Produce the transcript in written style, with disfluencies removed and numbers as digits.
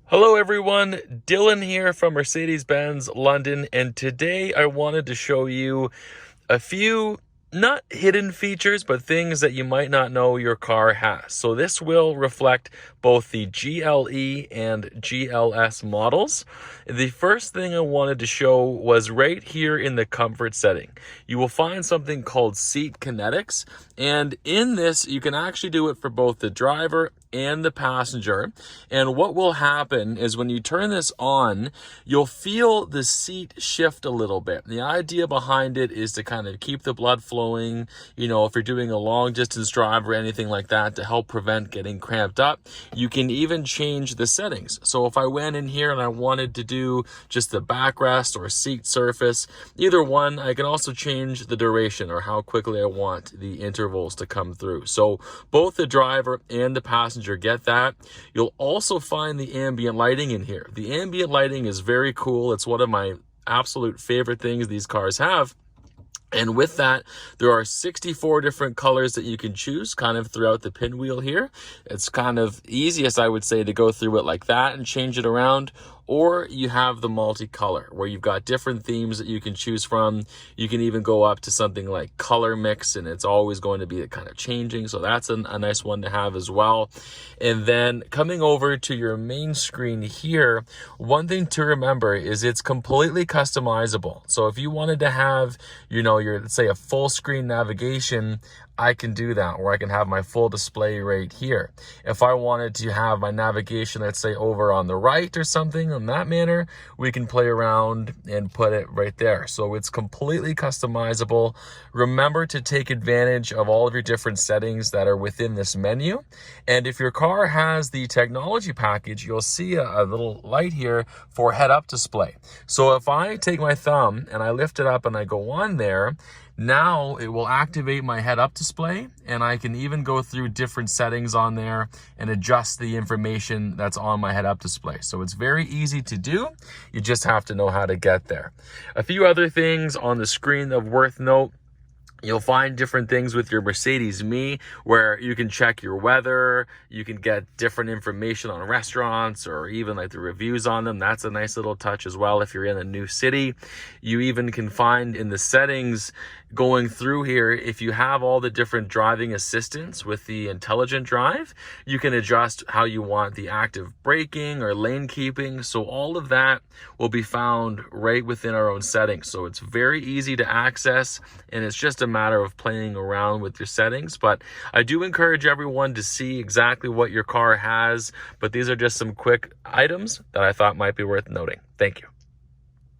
Hello everyone, Dylan here from Mercedes-Benz London, and today I wanted to show you a few not hidden features, but things that you might not know your car has. So this will reflect both the GLE and GLS models. The first thing I wanted to show was right here in the comfort setting. You will find something called seat kinetics, and in this you can actually do it for both the driver and the passenger. And what will happen is when you turn this on, you'll feel the seat shift a little bit. The idea behind it is to kind of keep the blood flowing, if you're doing a long distance drive or anything like that, to help prevent getting cramped up. You can even change the settings. So if I went in here and I wanted to do just the backrest or seat surface, either one, I can also change the duration or how quickly I want the intervals to come through. So both the driver and the passenger get that. You'll also find the ambient lighting in here. The ambient lighting is very cool. It's one of my absolute favorite things these cars have. And with that, there are 64 different colors that you can choose kind of throughout the pinwheel here. It's kind of easiest, I would say, to go through it like that and change it around. Or you have the multicolor where you've got different themes that you can choose from. You can even go up to something like color mix, and it's always going to be kind of changing. So that's a nice one to have as well. And then coming over to your main screen here, one thing to remember is it's completely customizable. So if you wanted to have, your, let's say, a full screen navigation, I can do that, or I can have my full display right here. If I wanted to have my navigation, let's say, over on the right or something in that manner, we can play around and put it right there. So it's completely customizable. Remember to take advantage of all of your different settings that are within this menu. And if your car has the technology package, you'll see a little light here for head-up display. So if I take my thumb and I lift it up and I go on there, now it will activate my head-up display, and I can even go through different settings on there and adjust the information that's on my head-up display. So it's very easy to do. You just have to know how to get there. A few other things on the screen of worth note. You'll find different things with your Mercedes Me where you can check your weather, you can get different information on restaurants or even like the reviews on them. That's a nice little touch as well if you're in a new city. You even can find in the settings going through here, if you have all the different driving assistants with the intelligent drive, you can adjust how you want the active braking or lane keeping. So all of that will be found right within our own settings. So it's very easy to access, and it's just a matter of playing around with your settings. But I do encourage everyone to see exactly what your car has, but these are just some quick items that I thought might be worth noting. Thank you.